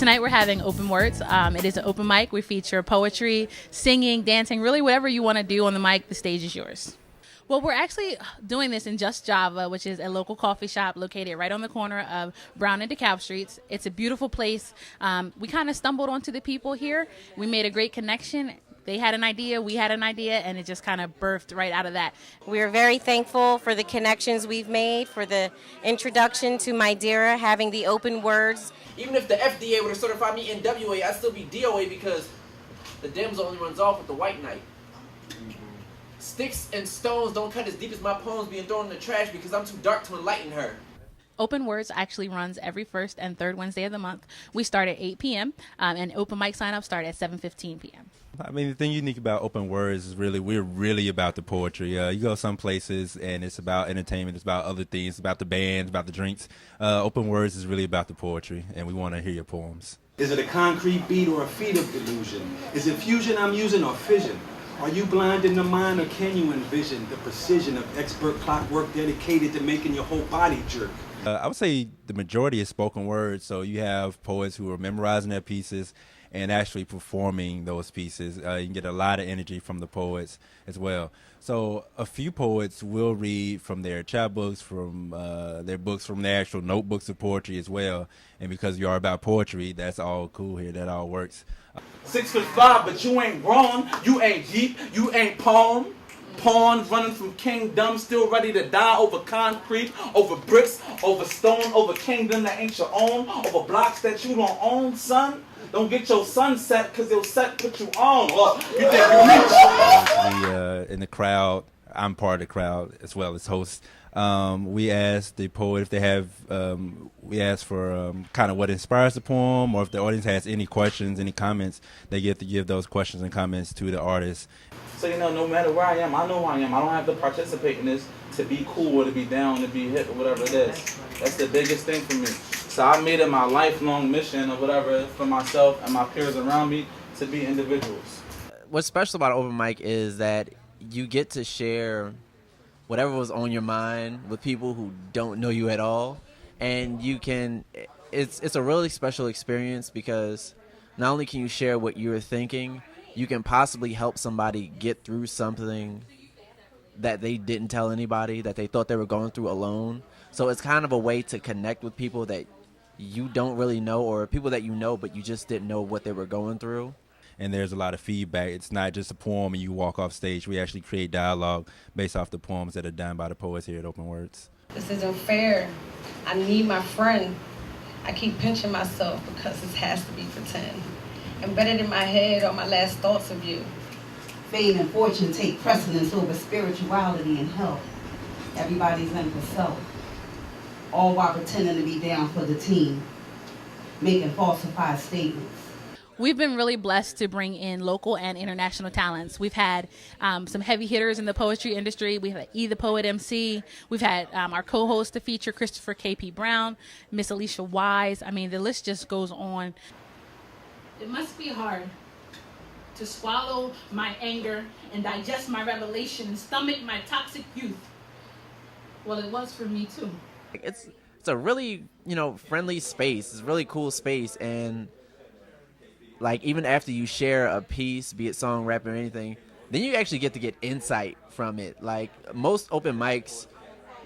tonight we're having Open Words. It is an open mic. We feature poetry, singing, dancing, really whatever you want to do on the mic, the stage is yours. Well, we're actually doing this in Just Java, which is a local coffee shop located right on the corner of Brown and Dekalb Streets. It's a beautiful place. We kind of stumbled onto the people here. We made a great connection. They had an idea, we had an idea, and it just kind of birthed right out of that. We are very thankful for the connections we've made, for the introduction to Madeira, having the Open Words. Even if the FDA would have certified me NWA, I'd still be DOA because the damsel only runs off with the white knight. Sticks and stones don't cut as deep as my poems being thrown in the trash because I'm too dark to enlighten her. Open Words actually runs every first and third Wednesday of the month. We start at 8 p.m. And open mic sign-ups start at 7:15 p.m. I mean, the thing unique about Open Words is we're really about the poetry. You go some places and it's about entertainment, it's about other things, it's about the bands, about the drinks. Open Words is really about the poetry, and we want to hear your poems. Is it a concrete beat or a feat of delusion? Is it fusion I'm using or fission? Are you blind in the mind, or can you envision the precision of expert clockwork dedicated to making your whole body jerk? I would say the majority is spoken word, so you have poets who are memorizing their pieces and actually performing those pieces. You can get a lot of energy from the poets as well. So a few poets will read from their chapbooks, from their books, from their actual notebooks of poetry as well. And because you are about poetry, that's all cool here. That all works. 6'5", but you ain't wrong. You ain't deep. You ain't palm. Pawns running from kingdom, still ready to die over concrete, over bricks, over stone, over kingdom that ain't your own, over blocks that you don't own, son. Don't get your sunset, because your set put you on. You think you rich? In the crowd, I'm part of the crowd as well as host. We ask the poet if they have, we ask for kind of what inspires the poem, or if the audience has any questions, any comments, they get to give those questions and comments to the artist. So, no matter where I am, I know who I am. I don't have to participate in this to be cool or to be down, to be hip or whatever it is. That's the biggest thing for me. So I made it my lifelong mission or whatever for myself and my peers around me to be individuals. What's special about open mic is that you get to share whatever was on your mind with people who don't know you at all. And you can, it's a really special experience because not only can you share what you're thinking, you can possibly help somebody get through something that they didn't tell anybody, that they thought they were going through alone. So it's kind of a way to connect with people that you don't really know, or people that you know but you just didn't know what they were going through. And there's a lot of feedback. It's not just a poem and you walk off stage. We actually create dialogue based off the poems that are done by the poets here at Open Words. This isn't fair. I need my friend. I keep pinching myself because this has to be pretend. Embedded in my head are my last thoughts of you. Fame and fortune take precedence over spirituality and health. Everybody's in for self, all while pretending to be down for the team, making falsified statements. We've been really blessed to bring in local and international talents. We've had some heavy hitters in the poetry industry. We've had E! The Poet MC. We've had our co-host to feature Christopher K.P. Brown, Miss Alicia Wise. I mean, the list just goes on. It must be hard to swallow my anger and digest my revelation and stomach my toxic youth. Well, it was for me too. It's a really, friendly space. It's a really cool space, and like even after you share a piece, be it song, rap, or anything, then you actually get to get insight from it. Like most open mics,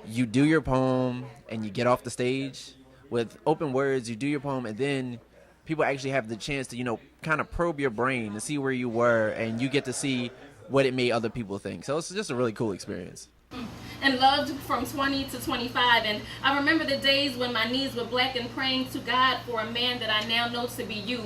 you do your poem and you get off the stage. With Open Words, you do your poem and then people actually have the chance to, kind of probe your brain to see where you were, and you get to see what it made other people think. So it's just a really cool experience. And loved from 20 to 25. And I remember the days when my knees were black and praying to God for a man that I now know to be you.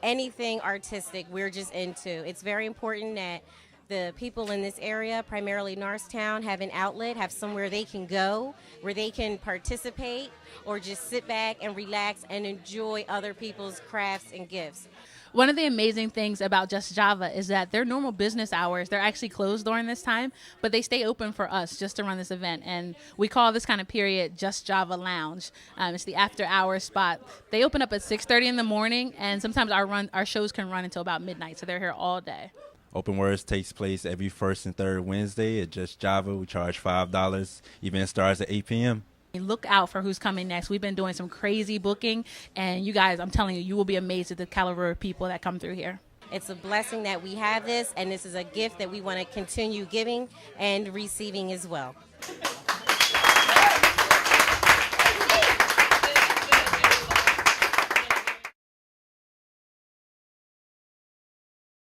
Anything artistic, we're just into. It's very important that the people in this area, primarily Norristown, have an outlet, have somewhere they can go, where they can participate or just sit back and relax and enjoy other people's crafts and gifts. One of the amazing things about Just Java is that their normal business hours, they're actually closed during this time, but they stay open for us just to run this event. And we call this kind of period Just Java Lounge. It's the after hours spot. They open up at 6:30 in the morning, and sometimes our shows can run until about midnight, so they're here all day. Open Words takes place every first and third Wednesday at Just Java. We charge $5. Event starts at 8 p.m. Look out for who's coming next. We've been doing some crazy booking, and you guys, I'm telling you, you will be amazed at the caliber of people that come through here. It's a blessing that we have this, and this is a gift that we want to continue giving and receiving as well.